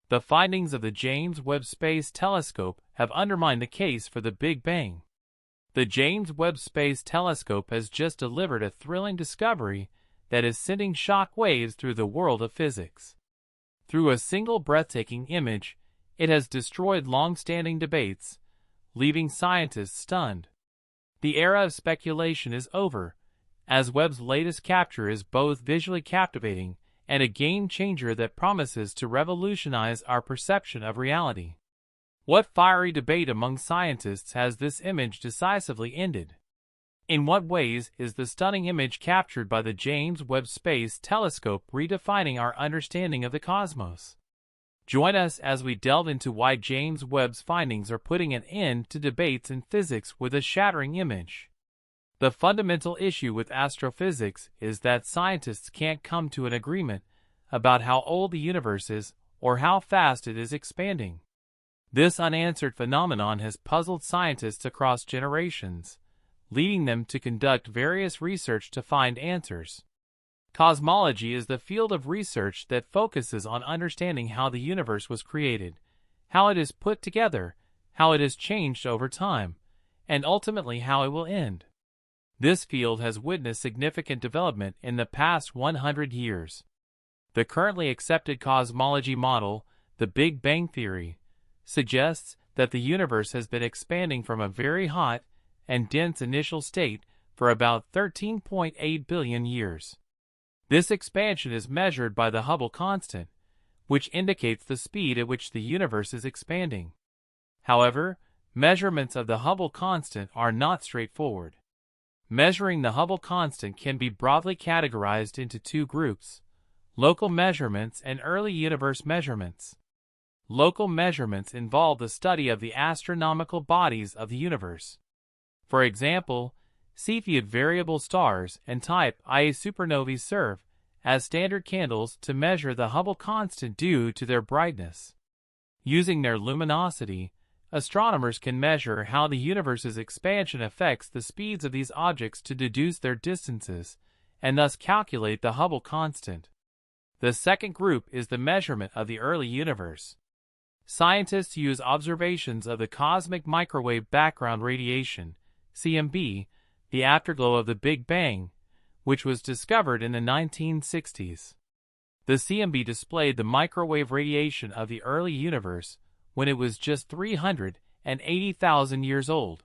The findings of the James Webb Space Telescope have undermined the case for the Big Bang. The James Webb Space Telescope has just delivered a thrilling discovery that is sending shock waves through the world of physics. Through a single breathtaking image, it has destroyed long-standing debates, leaving scientists stunned. The era of speculation is over, as Webb's latest capture is both visually captivating and a game-changer that promises to revolutionize our perception of reality. What fiery debate among scientists has this image decisively ended? In what ways is the stunning image captured by the James Webb Space Telescope redefining our understanding of the cosmos? Join us as we delve into why James Webb's findings are putting an end to debates in physics with a shattering image. The fundamental issue with astrophysics is that scientists can't come to an agreement about how old the universe is or how fast it is expanding. This unanswered phenomenon has puzzled scientists across generations, leading them to conduct various research to find answers. Cosmology is the field of research that focuses on understanding how the universe was created, how it is put together, how it has changed over time, and ultimately how it will end. This field has witnessed significant development in the past 100 years. The currently accepted cosmology model, the Big Bang Theory, suggests that the universe has been expanding from a very hot and dense initial state for about 13.8 billion years. This expansion is measured by the Hubble constant, which indicates the speed at which the universe is expanding. However, measurements of the Hubble constant are not straightforward. Measuring the Hubble constant can be broadly categorized into two groups: local measurements and early universe measurements. Local measurements involve the study of the astronomical bodies of the universe. For example, Cepheid variable stars and type Ia supernovae serve as standard candles to measure the Hubble constant due to their brightness. Using their luminosity, astronomers can measure how the universe's expansion affects the speeds of these objects to deduce their distances, and thus calculate the Hubble constant. The second group is the measurement of the early universe. Scientists use observations of the cosmic microwave background radiation, CMB, the afterglow of the Big Bang, which was discovered in the 1960s. The CMB displayed the microwave radiation of the early universe when it was just 380,000 years old.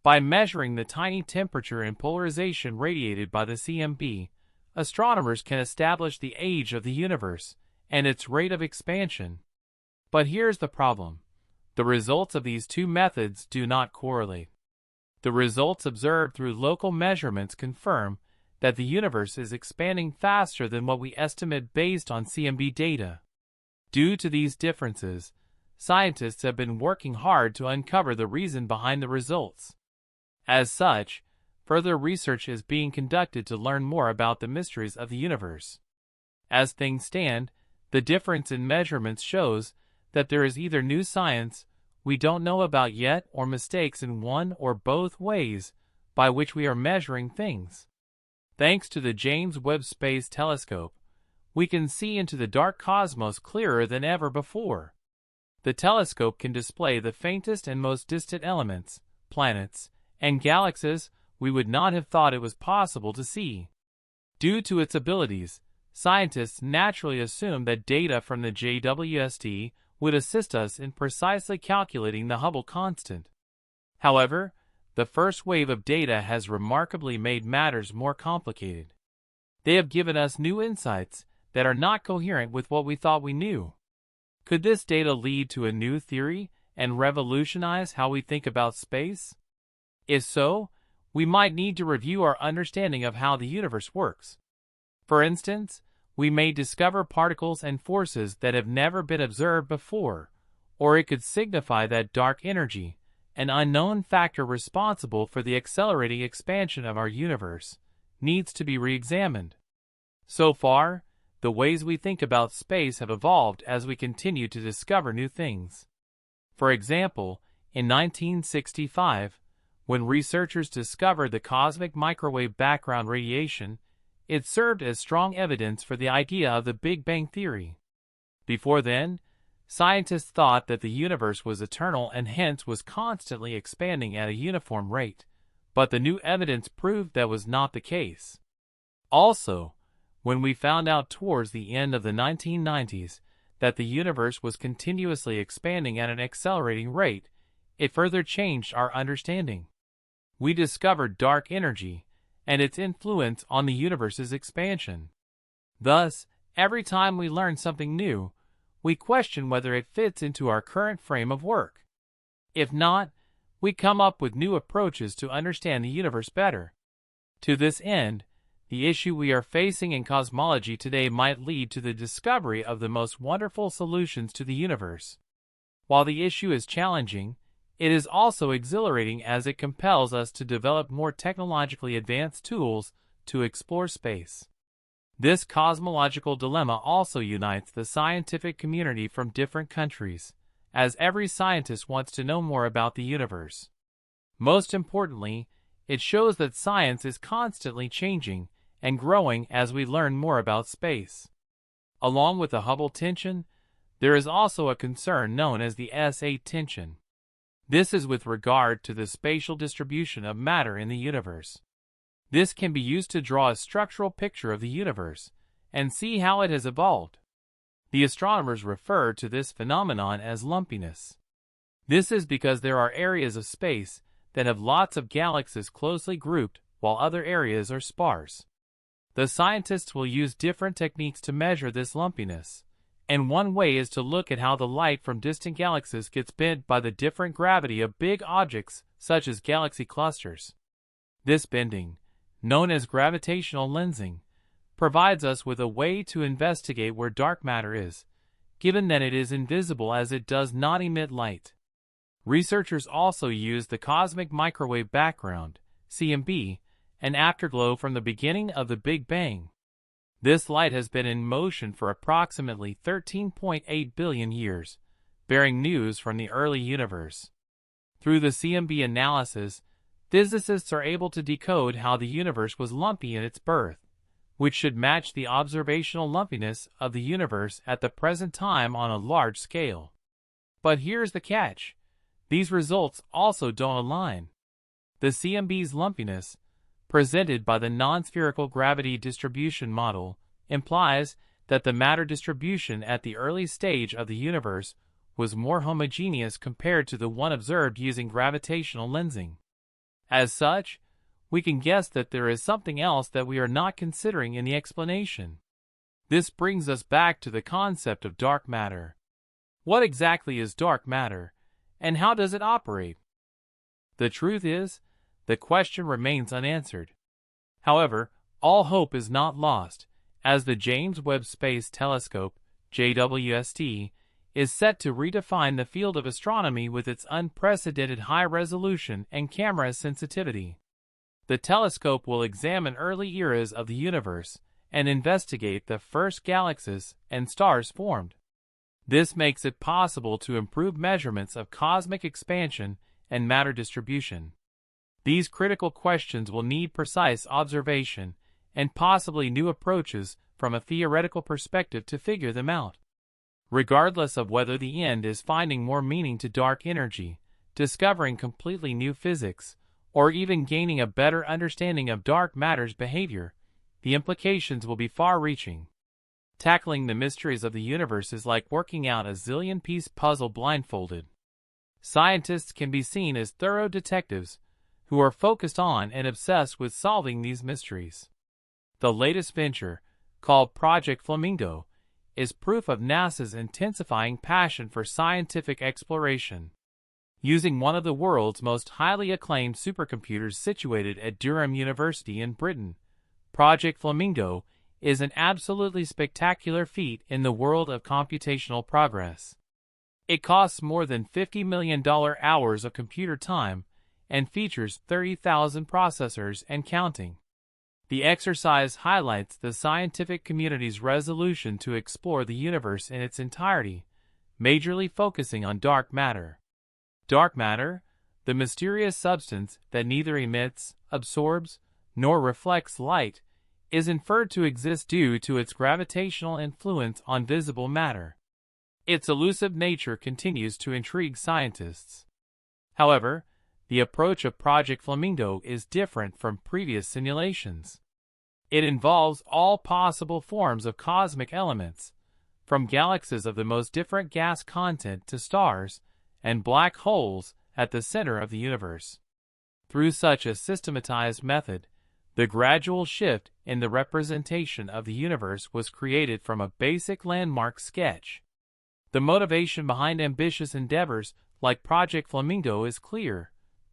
By measuring the tiny temperature and polarization radiated by the CMB, astronomers can establish the age of the universe and its rate of expansion. But here's the problem: the results of these two methods do not correlate. The results observed through local measurements confirm that the universe is expanding faster than what we estimate based on CMB data. Due to these differences, scientists have been working hard to uncover the reason behind the results. As such, further research is being conducted to learn more about the mysteries of the universe. As things stand, the difference in measurements shows that there is either new science we don't know about yet or mistakes in one or both ways by which we are measuring things. Thanks to the James Webb Space Telescope, we can see into the dark cosmos clearer than ever before. The telescope can display the faintest and most distant elements, planets, and galaxies we would not have thought it was possible to see. Due to its abilities, scientists naturally assumed that data from the JWST would assist us in precisely calculating the Hubble constant. However, the first wave of data has remarkably made matters more complicated. They have given us new insights that are not coherent with what we thought we knew. Could this data lead to a new theory and revolutionize how we think about space? If so, we might need to review our understanding of how the universe works. For instance, we may discover particles and forces that have never been observed before, or it could signify that dark energy, an unknown factor responsible for the accelerating expansion of our universe, needs to be re-examined. So far, the ways we think about space have evolved as we continue to discover new things. For example, in 1965, when researchers discovered the cosmic microwave background radiation, it served as strong evidence for the idea of the Big Bang Theory. Before then, Scientists thought that the universe was eternal and hence was constantly expanding at a uniform rate, but the new evidence proved that was not the case. Also, when we found out towards the end of the 1990s that the universe was continuously expanding at an accelerating rate, it further changed our understanding. We discovered dark energy and its influence on the universe's expansion. Thus, every time we learn something new, we question whether it fits into our current frame of work. If not, we come up with new approaches to understand the universe better. To this end, the issue we are facing in cosmology today might lead to the discovery of the most wonderful solutions to the universe. While the issue is challenging, it is also exhilarating as it compels us to develop more technologically advanced tools to explore space. This cosmological dilemma also unites the scientific community from different countries, as every scientist wants to know more about the universe. Most importantly, it shows that science is constantly changing and growing as we learn more about space. Along with the Hubble tension, there is also a concern known as the S8 tension. This is with regard to the spatial distribution of matter in the universe. This can be used to draw a structural picture of the universe and see how it has evolved. The astronomers refer to this phenomenon as lumpiness. This is because there are areas of space that have lots of galaxies closely grouped while other areas are sparse. The scientists will use different techniques to measure this lumpiness, and one way is to look at how the light from distant galaxies gets bent by the different gravity of big objects such as galaxy clusters. This bending, known as gravitational lensing, provides us with a way to investigate where dark matter is, given that it is invisible as it does not emit light. Researchers also use the cosmic microwave background, CMB, an afterglow from the beginning of the Big Bang. This light has been in motion for approximately 13.8 billion years, bearing news from the early universe. Through the CMB analysis, physicists are able to decode how the universe was lumpy in its birth, which should match the observational lumpiness of the universe at the present time on a large scale. But here's the catch. These results also don't align. The CMB's lumpiness, presented by the non-spherical gravity distribution model, implies that the matter distribution at the early stage of the universe was more homogeneous compared to the one observed using gravitational lensing. As such, we can guess that there is something else that we are not considering in the explanation. This brings us back to the concept of dark matter. What exactly is dark matter, and how does it operate? The truth is, the question remains unanswered. However, all hope is not lost, as the James Webb Space Telescope, JWST, is set to redefine the field of astronomy with its unprecedented high resolution and camera sensitivity. The telescope will examine early eras of the universe and investigate the first galaxies and stars formed. This makes it possible to improve measurements of cosmic expansion and matter distribution. These critical questions will need precise observation and possibly new approaches from a theoretical perspective to figure them out. Regardless of whether the end is finding more meaning to dark energy, discovering completely new physics, or even gaining a better understanding of dark matter's behavior, the implications will be far-reaching. Tackling the mysteries of the universe is like working out a zillion-piece puzzle blindfolded. Scientists can be seen as thorough detectives who are focused on and obsessed with solving these mysteries. The latest venture, called Project Flamingo, is proof of NASA's intensifying passion for scientific exploration. Using one of the world's most highly acclaimed supercomputers situated at Durham University in Britain, Project Flamingo is an absolutely spectacular feat in the world of computational progress. It costs more than $50 million hours of computer time and features 30,000 processors and counting. The exercise highlights the scientific community's resolution to explore the universe in its entirety, majorly focusing on dark matter. Dark matter, the mysterious substance that neither emits, absorbs, nor reflects light, is inferred to exist due to its gravitational influence on visible matter. Its elusive nature continues to intrigue scientists. However, the approach of Project Flamingo is different from previous simulations. It involves all possible forms of cosmic elements, from galaxies of the most different gas content to stars and black holes at the center of the universe. Through such a systematized method, the gradual shift in the representation of the universe was created from a basic landmark sketch. The motivation behind ambitious endeavors like Project Flamingo is clear: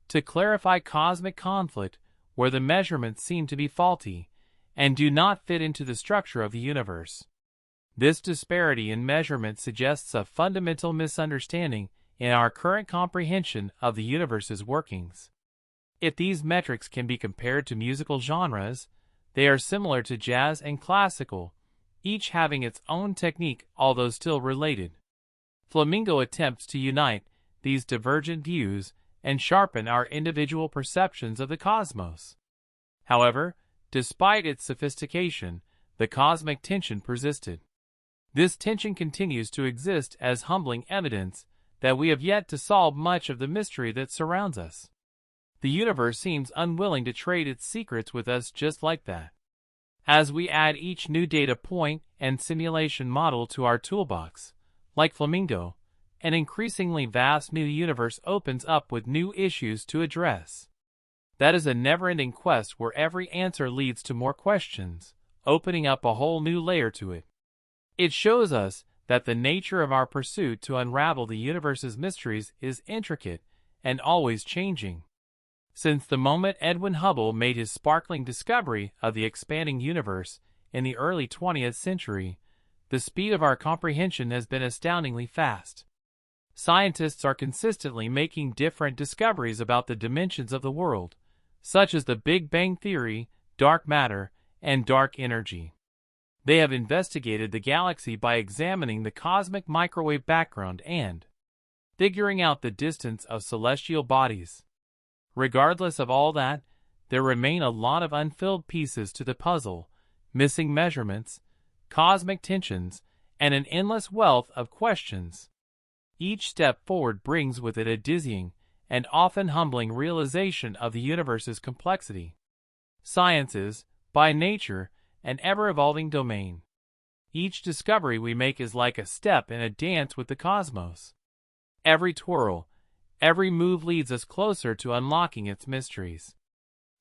to clarify cosmic conflict where the measurements seem to be faulty and do not fit into the structure of the universe. This disparity in measurement suggests a fundamental misunderstanding in our current comprehension of the universe's workings. If these metrics can be compared to musical genres, they are similar to jazz and classical, each having its own technique although still related. Flamingo attempts to unite these divergent views and sharpen our individual perceptions of the cosmos. However, despite its sophistication, the cosmic tension persisted. This tension continues to exist as humbling evidence that we have yet to solve much of the mystery that surrounds us. The universe seems unwilling to trade its secrets with us just like that. As we add each new data point and simulation model to our toolbox, like Flamingo, an increasingly vast new universe opens up with new issues to address. That is a never-ending quest where every answer leads to more questions, opening up a whole new layer to it. It shows us that the nature of our pursuit to unravel the universe's mysteries is intricate and always changing. Since the moment Edwin Hubble made his sparkling discovery of the expanding universe in the early 20th century, the speed of our comprehension has been astoundingly fast. Scientists are consistently making different discoveries about the dimensions of the world, such as the Big Bang Theory, dark matter, and dark energy. They have investigated the galaxy by examining the cosmic microwave background and figuring out the distance of celestial bodies. Regardless of all that, there remain a lot of unfilled pieces to the puzzle, missing measurements, cosmic tensions, and an endless wealth of questions. Each step forward brings with it a dizzying and often humbling realization of the universe's complexity. Science is, by nature, an ever-evolving domain. Each discovery we make is like a step in a dance with the cosmos. Every twirl, every move leads us closer to unlocking its mysteries.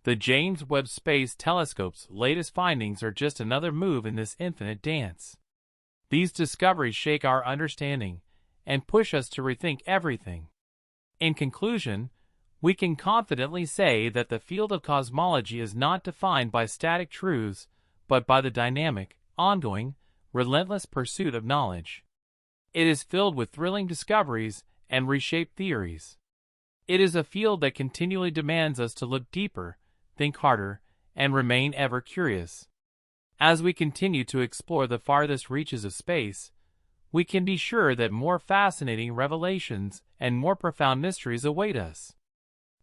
The James Webb Space Telescope's latest findings are just another move in this infinite dance. These discoveries shake our understanding and push us to rethink everything. In conclusion, we can confidently say that the field of cosmology is not defined by static truths, but by the dynamic, ongoing, relentless pursuit of knowledge. It is filled with thrilling discoveries and reshaped theories. It is a field that continually demands us to look deeper, think harder, and remain ever curious. As we continue to explore the farthest reaches of space, we can be sure that more fascinating revelations and more profound mysteries await us.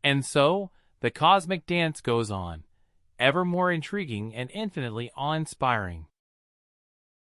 And so, the cosmic dance goes on, ever more intriguing and infinitely awe-inspiring.